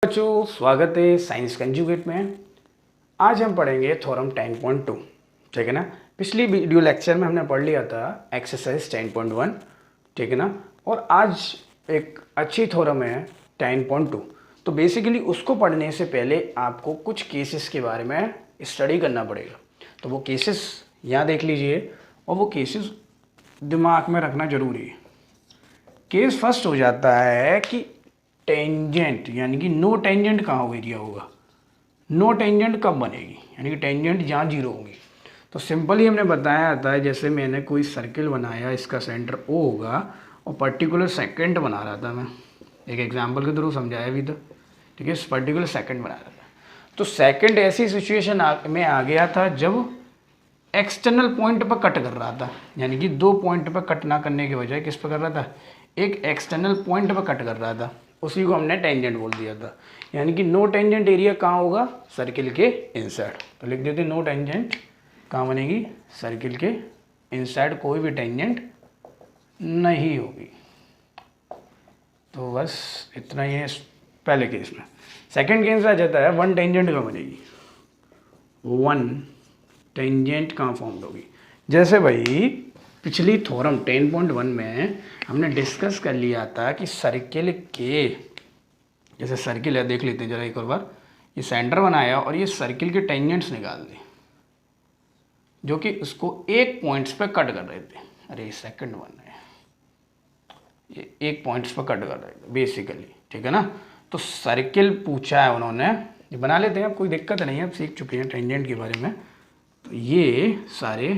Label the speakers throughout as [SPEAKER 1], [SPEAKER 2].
[SPEAKER 1] बच्चों, स्वागत है साइंस कंजुगेट में। आज हम पढ़ेंगे थ्योरम 10.2, ठीक है ना। पिछली वीडियो लेक्चर में हमने पढ़ लिया था एक्सरसाइज 10.1, ठीक है ना। और आज एक अच्छी थ्योरम है 10.2। तो बेसिकली उसको पढ़ने से पहले आपको कुछ केसेस के बारे में स्टडी करना पड़ेगा। तो वो केसेस यहाँ देख लीजिए और वो केसेस दिमाग में रखना जरूरी है। केस फर्स्ट हो जाता है कि टेंजेंट यानी कि नो टेंजेंट कहाँ एरिया होगा, नो टेंजेंट कब बनेगी, यानी कि टेंजेंट जहाँ जीरो होगी। तो सिंपली हमने बताया था है, जैसे मैंने कोई सर्किल बनाया, इसका सेंटर ओ होगा और पर्टिकुलर सेकंड बना रहा था। मैं एक एग्जांपल के थ्रू समझाया भी था, ठीक है। इस पर्टिकुलर सेकंड बना रहा था, तो सेकंड ऐसी सिचुएशन में आ गया था जब एक्सटर्नल पॉइंट पर कट कर रहा था, यानी कि दो पॉइंट पर कट ना करने के बजाय किस पर कर रहा था, एक एक्सटर्नल पॉइंट पर कट कर रहा था। उसी को हमने टेंजेंट बोल दिया था। यानी कि नो टेंजेंट एरिया कहाँ होगा, सर्किल के इनसाइड। तो लिख देते नो टेंजेंट कहाँ बनेगी, सर्किल के इनसाइड कोई भी टेंजेंट नहीं होगी। तो बस इतना ही है पहले केस में। सेकंड केस आ जाता है वन टेंजेंट कहाँ बनेगी, वन टेंजेंट कहाँ फॉर्म होगी। जैसे भाई पिछली थ्योरम 10.1 में हमने डिस्कस कर लिया था कि सर्किल के, जैसे सर्किल है देख लेते हैं जरा एक और बार। ये सेंटर बनाया और ये सर्किल के टेंजेंट्स निकाल दिए जो कि उसको एक पॉइंट्स पे कट कर रहे थे। अरे सेकंड वन है, ये एक पॉइंट्स पे कट कर रहे थे बेसिकली, ठीक है ना। तो सर्किल पूछा है उन्होंने, ये बना लेते हैं, अब कोई दिक्कत नहीं है, अब सीख चुके हैं टेंजेंट के बारे में। तो ये सारे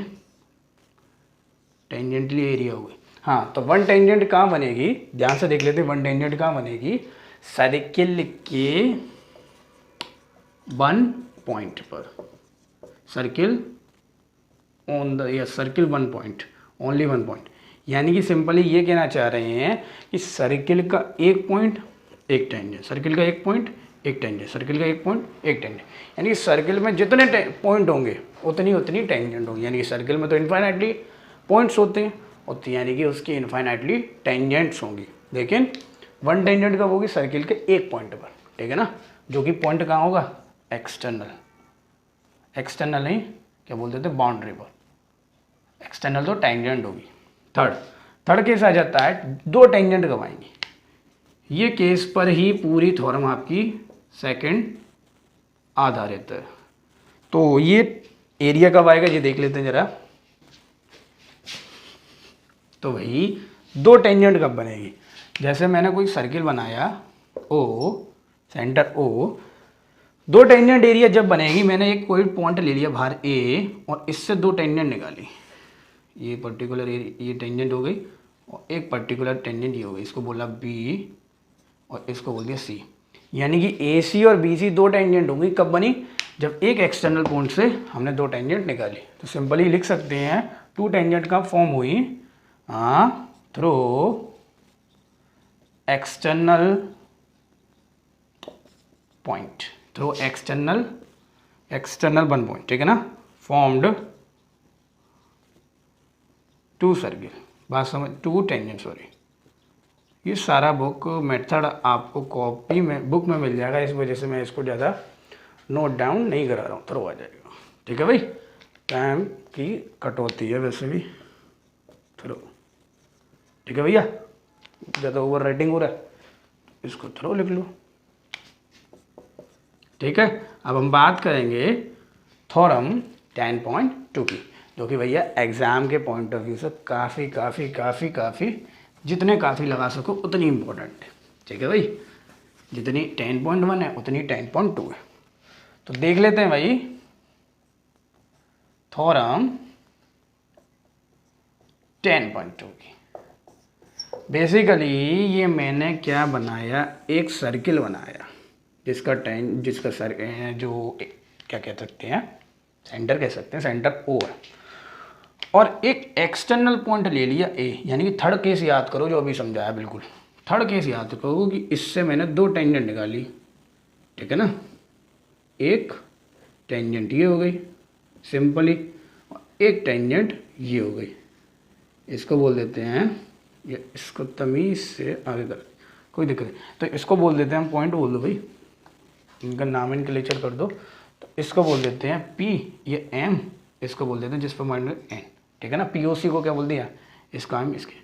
[SPEAKER 1] टेंजेंटली एरिया हो गए। हाँ, तो वन टेंजेंट कहाँ बनेगी, ध्यान से देख लेते हैं। वन टेंजेंट कहाँ बनेगी, सर्किल के वन पॉइंट पर, सर्किल ऑन द, या circle one point, only one point. यानी कि सिंपली ये कहना चाह रहे हैं कि सर्किल का एक पॉइंट एक टेंजेंट, सर्किल का एक पॉइंट एक टेंजेंट, सर्किल का एक पॉइंट एक टेंजेंट। यानी कि सर्किल में जितने पॉइंट होंगे उतनी उतनी टेंजेंट होंगी। यानी कि सर्किल में तो इन्फाइनाइटली पॉइंट्स होते हैं और यानी कि उसकी इन्फाइनाइटली टेंजेंट्स होंगी, लेकिन वन टेंजेंट कब होगी, सर्किल के एक पॉइंट पर, ठीक है ना। जो कि पॉइंट कहाँ होगा, एक्सटर्नल, एक्सटर्नल नहीं क्या बोलते थे, बाउंड्री पर। एक्सटर्नल तो टेंजेंट होगी। थर्ड केस आ जाता है दो टेंजेंट कब आएंगी। ये केस पर ही पूरी थ्योरम आपकी सेकंड आधारित है। तो ये एरिया कब आएगा ये देख लेते हैं जरा। तो वही दो टेंजेंट कब बनेगी, जैसे मैंने कोई सर्किल बनाया ओ, सेंटर ओ, दो टेंजेंट एरिया जब बनेगी, मैंने एक कोई पॉइंट ले लिया बाहर ए और इससे दो टेंजेंट निकाली, ये पर्टिकुलर ये टेंजेंट हो गई और एक पर्टिकुलर टेंजेंट ये हो गई, इसको बोला बी और इसको बोल दिया सी। यानी कि ए सी और बी सी दो टेंजेंट होंगी, कब बनी, जब एक एक्सटर्नल पॉइंट से हमने दो टेंजेंट निकाली। तो सिंपली लिख सकते हैं टू टेंजेंट का फॉर्म हुई through external point, through external one point, ठीक है ना, फॉर्म्ड टू सर्किल, बात समझ, टू टेंजेंट, सॉरी। ये सारा बुक मेथड आपको कॉपी में, बुक में मिल जाएगा, इस वजह से मैं इसको ज़्यादा नोट डाउन नहीं करा रहा हूँ, थ्रो आ जाएगा, ठीक है भाई। टाइम की कटौती है वैसे भी, थ्रो, ठीक है भैया। ज़्यादा ओवर राइटिंग हो रहा है, इसको थ्रो लिख लो, ठीक है। अब हम बात करेंगे थ्योरम 10.2 की, जो कि भैया एग्ज़ाम के पॉइंट ऑफ व्यू से काफ़ी जितने काफ़ी लगा सको उतनी इम्पोर्टेंट है, ठीक है भाई। जितनी 10.1 है उतनी 10.2 है। तो देख लेते हैं भाई थ्योरम 10.2 की। बेसिकली ये मैंने क्या बनाया, एक सर्किल बनाया जिसका जो क्या कह सकते हैं, सेंटर कह सकते हैं, सेंटर ओ है, और एक एक्सटर्नल पॉइंट ले लिया ए। यानी कि थर्ड केस याद करो जो अभी समझाया, बिल्कुल थर्ड केस याद करो कि इससे मैंने दो टेंजेंट निकाली, ठीक है ना। एक टेंजेंट ये हो गई सिंपली, एक टेंजेंट ये हो गई, इसको बोल देते हैं, ये इसको तमीज़ से आगे कर, कोई दिक्कत नहीं, तो इसको बोल देते हैं हम पॉइंट, बोल दो भाई इनका नामेनक्लेचर कर दो। तो इसको बोल देते हैं P, ये M, इसको बोल देते हैं जिस पर माइनस N, ठीक है ना। POC को क्या बोल दिया, इसका M इसके,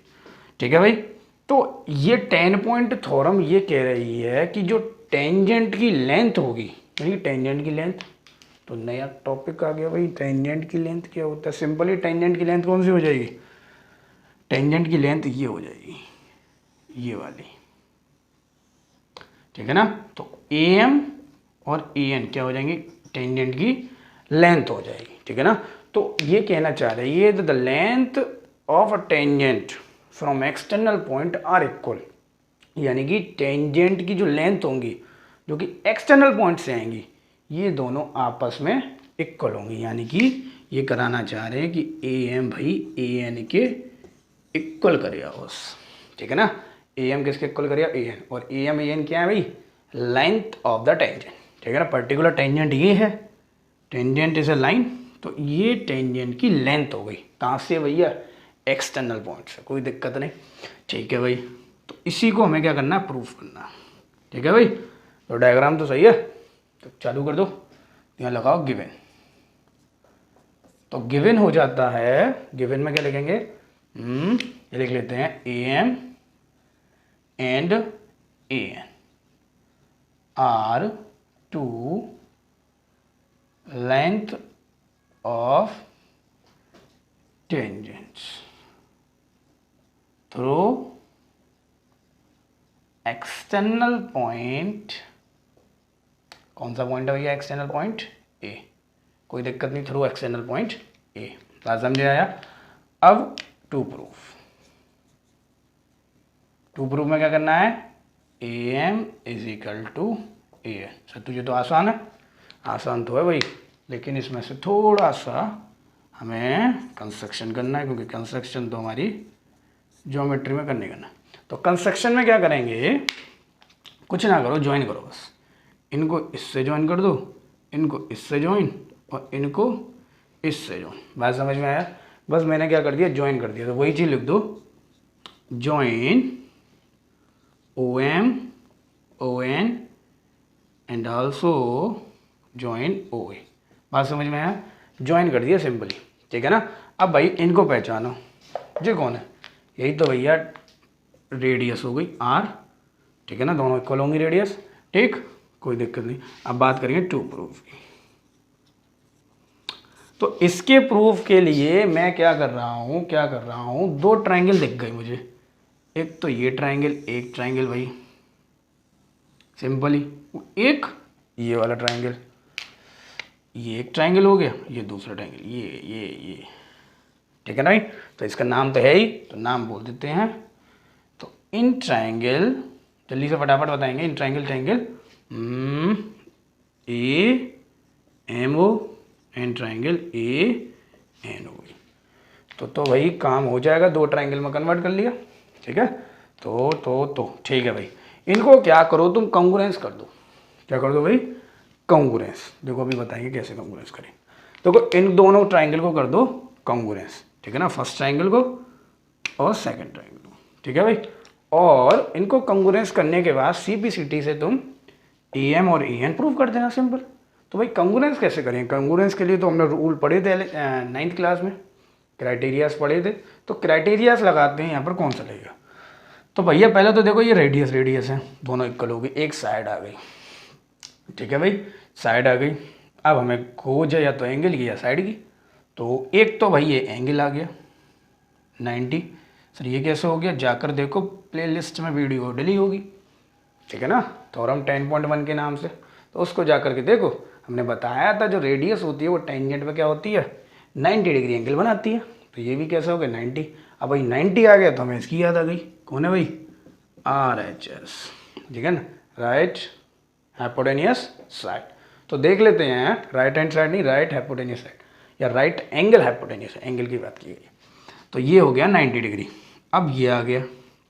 [SPEAKER 1] ठीक है भाई। तो ये 10 पॉइंट थ्योरम ये कह रही है कि जो टेंजेंट की लेंथ होगी, यानी टेंजेंट की लेंथ, तो नया टॉपिक आ गया भाई, टेंजेंट की लेंथ क्या होता है। सिंपली टेंजेंट की लेंथ कौन सी हो जाएगी, टेंजेंट की लेंथ ये हो जाएगी, ये वाली, ठीक है ना। तो AM और AN क्या हो जाएंगी, टेंजेंट की लेंथ हो जाएगी, ठीक है ना। तो ये कहना चाह रही है the length of a tangent from external point are equal, यानी कि टेंजेंट की जो लेंथ होंगी जो कि एक्सटर्नल पॉइंट से आएंगी, ये दोनों आपस में इक्वल होंगी। यानी कि ये कराना चाह रहे हैं कि AM भाई AN के इक्वल करेगा बस, ठीक है ना। AM किसके इक्वल करेगा, AN, और AM AN क्या है भाई, लेंथ ऑफ द टेंजेंट, ठीक है ना। पर्टिकुलर टेंजेंट ये है, टेंजेंट इज ए लाइन, तो ये टेंजेंट की लेंथ हो गई, कहाँ से भैया, एक्सटर्नल पॉइंट से, कोई दिक्कत नहीं, ठीक है भाई। तो इसी को हमें क्या करना है, प्रूफ करना, ठीक है भाई। तो डायग्राम तो सही है, तो चालू कर दो, यहाँ लगाओ गिवन। तो गिवन हो जाता है, गिवन में क्या लिखेंगे, ये लिख लेते हैं AM and AN are two length of tangents through external point, कौन सा पॉइंट है भैया, एक्सटर्नल पॉइंट A, कोई दिक्कत नहीं, थ्रू एक्सटर्नल पॉइंट A, बात समझ आया। अब टू प्रूफ में क्या करना है, AM is equal to AN। Sir तुझे तो आसान है, आसान तो है भाई, लेकिन इसमें से थोड़ा सा हमें कंस्ट्रक्शन करना है, क्योंकि कंस्ट्रक्शन तो हमारी ज्योमेट्री में करना। तो कंस्ट्रक्शन में क्या करेंगे, कुछ ना करो, ज्वाइन करो बस, इनको इससे ज्वाइन कर दो, इनको इससे ज्वाइन, और इनको इससे ज्वाइन। बात समझ में आया, बस मैंने क्या कर दिया, ज्वाइन कर दिया। तो वही चीज़ लिख दो, join OM ON and also join OA। बात समझ में आया, ज्वाइन कर दिया सिंपली, ठीक है ना। अब भाई इनको पहचानो, ये कौन है, यही तो भैया रेडियस हो गई R, ठीक है ना, दोनों इक्वल होंगी रेडियस, ठीक, कोई दिक्कत नहीं। अब बात करेंगे टू प्रूफ की। तो इसके प्रूफ के लिए मैं क्या कर रहा हूँ, दो ट्रायंगल दिख गए मुझे, एक तो ये ट्रायंगल, एक ट्रायंगल भाई सिंपली, एक ये वाला ट्रायंगल, ये एक ट्रायंगल हो गया, ये दूसरा ट्रायंगल, ये, ठीक है ना। तो इसका नाम तो है ही, तो नाम बोल देते हैं। तो इन ट्रायंगल, जल्दी से फटाफट बताएंगे, in triangle AMO and triangle ANO। तो भाई काम हो जाएगा, दो ट्रायंगल में कन्वर्ट कर लिया, ठीक है। तो ठीक है भाई, इनको क्या करो तुम, कॉन्ग्रुएंस कर दो। क्या कर दो भाई, कॉन्ग्रुएंस। देखो अभी बताएंगे कैसे कॉन्ग्रुएंस करें। देखो इन दोनों ट्रायंगल को कर दो कॉन्ग्रुएंस, ठीक है ना, फर्स्ट ट्रायंगल को और सेकंड ट्रायंगल को, ठीक है भाई। और इनको कॉन्ग्रुएंस करने के बाद CPCT से तुम AM और AN प्रूव कर देना, सिंपल। तो भाई कॉन्ग्रुएंस कैसे करें, कॉन्ग्रुएंस के लिए तो हमने रूल पढ़े थे 9th क्लास में, क्राइटेरियाज पढ़े थे। तो क्राइटेरियाज लगाते हैं यहाँ पर, कौन सा लगेगा। तो भैया पहले तो देखो ये रेडियस है, दोनों इक्वल हो गई, एक साइड आ गई, ठीक है भाई, साइड आ गई। अब हमें खोज है या तो एंगल की या साइड की। तो एक तो भाई ये एंगल आ गया 90। सर ये कैसे हो गया, जाकर देखो प्लेलिस्ट में वीडियो डली होगी, ठीक है ना, थ्योरम 10.1 के नाम से, तो उसको जाकर के देखो। हमने बताया था जो रेडियस होती है वो टेंजेंट पे क्या होती है, 90 डिग्री एंगल बनाती है। तो ये भी कैसे हो गया 90। अब भाई 90 आ गया तो हमें इसकी याद आ गई, कौन है भाई, RHS, ठीक है ना, राइट हाइपोटेनियस साइड। तो देख लेते हैं, राइट हैंड साइड नहीं, राइट हाइपोटेनियस साइड, या राइट एंगल हाइपोटेनियस, एंगल की बात की गई। तो ये हो गया 90 डिग्री। अब ये आ गया।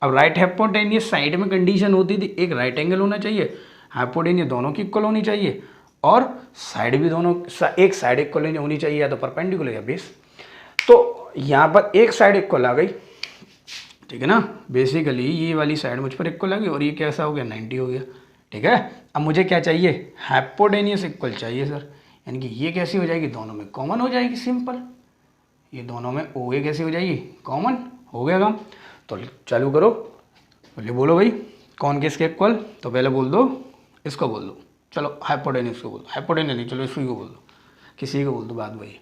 [SPEAKER 1] अब राइट हाइपोटेनियस साइड में कंडीशन होती थी एक राइट एंगल होना चाहिए, हाइपोटेनियस दोनों की इक्वल होनी चाहिए, और साइड भी दोनों, एक साइड इक्वल होनी चाहिए, या तो परपेंडिकुलर या बेस। तो यहाँ पर एक साइड इक्वल आ गई, ठीक है ना, बेसिकली ये वाली साइड मुझ पर इक्वल आ गई, और ये कैसा हो गया 90 हो गया, ठीक है। अब मुझे क्या चाहिए, हाइपोटेन्यूस इक्वल चाहिए सर, यानी कि ये कैसी हो जाएगी, दोनों में कॉमन हो जाएगी, सिंपल। ये दोनों में ओ ए कैसी हो जाएगी, कॉमन। हो गया काम। तो चालू करो, पहले बोलो भाई कौन किसके इक्वल, तो पहले बोल दो, इसको बोल दो, चलो हाइपोटेन्यूस को बोल दो, हाइपोटेन्यूस नहीं, चलो इसी को बोल दो, किसी को बोल दो, बात वही।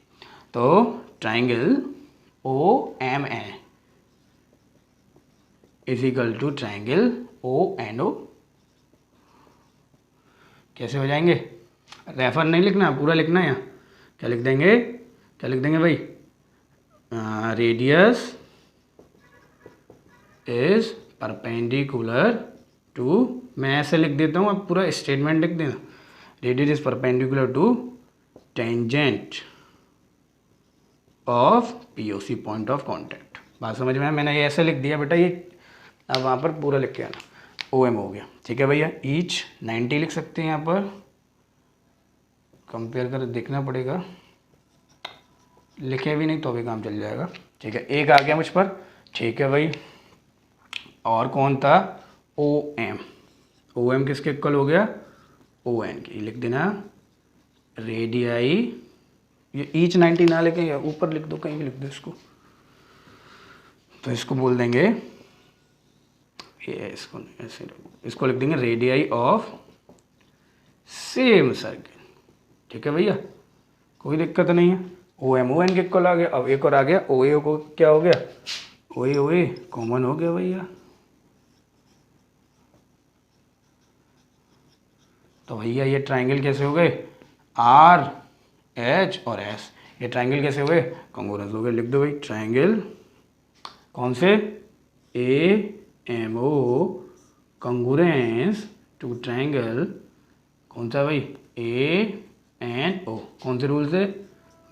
[SPEAKER 1] तो triangle O M A is equal to triangle O N O, कैसे हो जाएंगे, रेफर नहीं लिखना, पूरा लिखना है। यहाँ क्या लिख देंगे, क्या लिख देंगे भाई, रेडियस इज परपेंडिकुलर टू, मैं ऐसे लिख देता हूँ, आप पूरा स्टेटमेंट लिख देना, radius is perpendicular to tangent of POC point of contact. बात समझ में आया, मैंने ये ऐसे लिख दिया बेटा, ये अब वहाँ पर पूरा लिख के आना, ओ एम हो गया, ठीक है भैया। ईच 90 लिख सकते हैं, यहाँ पर कंपेयर कर देखना पड़ेगा, लिखे भी नहीं तो भी काम चल जाएगा, ठीक है। एक आ गया मुझ पर, ठीक है भाई। और कौन था, ओ एम, ओ एम किसके इक्वल हो गया, ओ एन की, लिख देना रेडियाई, ये ईच 90 ना लिखें, या ऊपर लिख दो, कहीं भी लिख दो इसको, तो इसको बोल देंगे, ये इसको ऐसे, इसको लिख देंगे रेडियाई ऑफ सेम सर्किल, ठीक है भैया, कोई दिक्कत नहीं है। ओ एम ओ एन के इक्वल आ गया। अब एक और आ गया, ओ ए को क्या हो गया, ओ ए कॉमन हो गया भैया। तो भैया ये ट्राइंगल कैसे हो गए, आर एच और एस, ये ट्राइंगल कैसे हो गए, कॉन्ग्रुएंस हो गए। लिख दो भाई ट्राइंगल कौन से, A M O congruence to triangle कौन सा भाई, ए एन ओ, कौन से रूल से,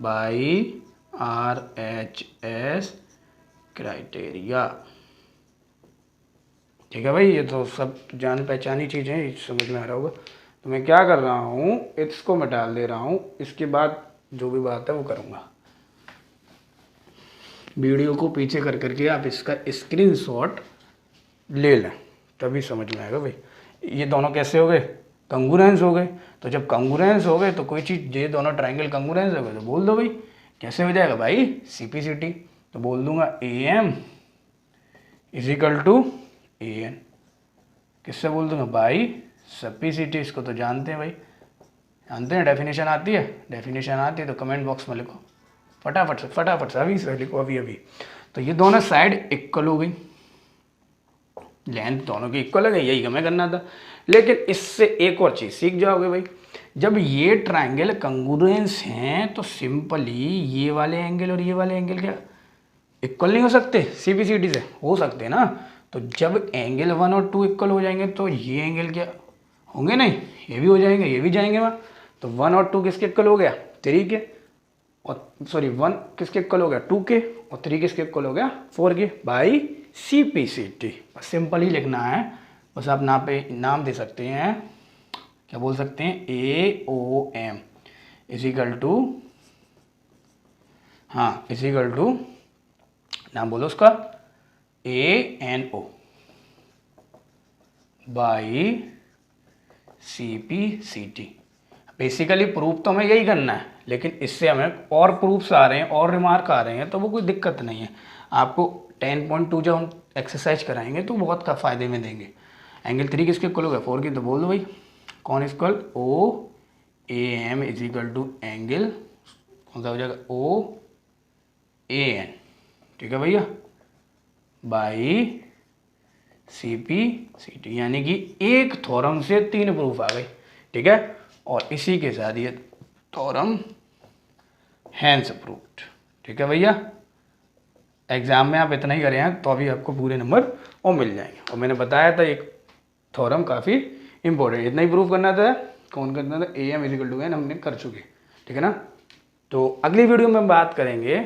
[SPEAKER 1] by R H S criteria, ठीक है भाई। ये तो सब जान पहचानी चीज़ें हैं, समझ में आ रहा होगा। तो मैं क्या कर रहा हूँ, इसको मैं डाल दे रहा हूँ, इसके बाद जो भी बात है वो करूँगा। वीडियो को पीछे कर करके आप इसका स्क्रीनशॉट ले लें, तभी समझ में आएगा भाई। ये दोनों कैसे हो गए, कंगुरेंस हो गए। तो जब कंगुरेंस हो गए तो कोई चीज़, ये दोनों ट्राइंगल कंगुरेंस हो गए तो बोल दो भाई कैसे हो जाएगा भाई, सीपीसीटी। तो बोल दूंगा A M is equal to A N, किससे बोल दूंगा बाई सीपीसीटी। इसको तो जानते हैं भाई, जानते हैं, डेफिनेशन आती है, डेफिनेशन आती है तो कमेंट बॉक्स में लिखो फटाफट से अभी से लिखो, अभी। तो ये दोनों साइड इक्वल हो गई, लेंथ दोनों की इक्वल है, यही हमें करना था। लेकिन इससे एक और चीज़ सीख जाओगे भाई, जब ये ट्राइंगल कंगुरेंस हैं तो सिंपली ये वाले एंगल और ये वाले एंगल क्या इक्वल नहीं हो सकते, सीपीसीटी से हो सकते ना। तो जब एंगल 1 और 2 इक्वल हो जाएंगे तो ये एंगल क्या होंगे, नहीं ये भी हो जाएंगे, ये भी जाएंगे वहाँ। तो 1 और 2 किसके इक्वल हो गया, 3 के, और सॉरी 1 किसके इक्वल हो गया, 2 के, और 3 किसके इक्वल हो गया, 4 के, बाई सीपीसीटी। बस सिंपल ही लिखना है, बस आप नाम दे सकते हैं, क्या बोल सकते हैं, A O M is equal to, हाँ इज इक्वल टू, नाम बोलो उसका, A N O by CPCT. Basically proof तो हमें यही करना है, लेकिन इससे हमें और प्रूफ्स आ रहे हैं और रिमार्क आ रहे हैं, तो वो कोई दिक्कत नहीं है। आपको 10.2 जब हम एक्सरसाइज कराएंगे तो बहुत का फायदे में देंगे। एंगल 3 किसके इक्वल होगा, 4 की, तो बोल दो भाई कौन equal, O A M is equal to angle कौन सा हो जाएगा, ओ ए एन, ठीक है भैया, बाई सीपीसीटी। यानी कि एक थ्योरम से 3 प्रूफ आ गए, ठीक है। और इसी के साथ ये थ्योरम हैंस प्रूफ्ड, ठीक है भैया। एग्जाम में आप इतना ही करें हैं तो अभी आपको पूरे नंबर और मिल जाएंगे। और मैंने बताया था एक थ्योरम काफ़ी इंपॉर्टेंट, इतना ही प्रूफ करना था। कौन करना था, A M equal to N, हमने कर चुके, ठीक है ना। तो अगली वीडियो में हम बात करेंगे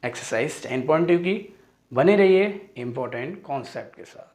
[SPEAKER 1] एक्सरसाइज 10.2 की। बने रहिए इंपॉर्टेंट कॉन्सेप्ट के साथ।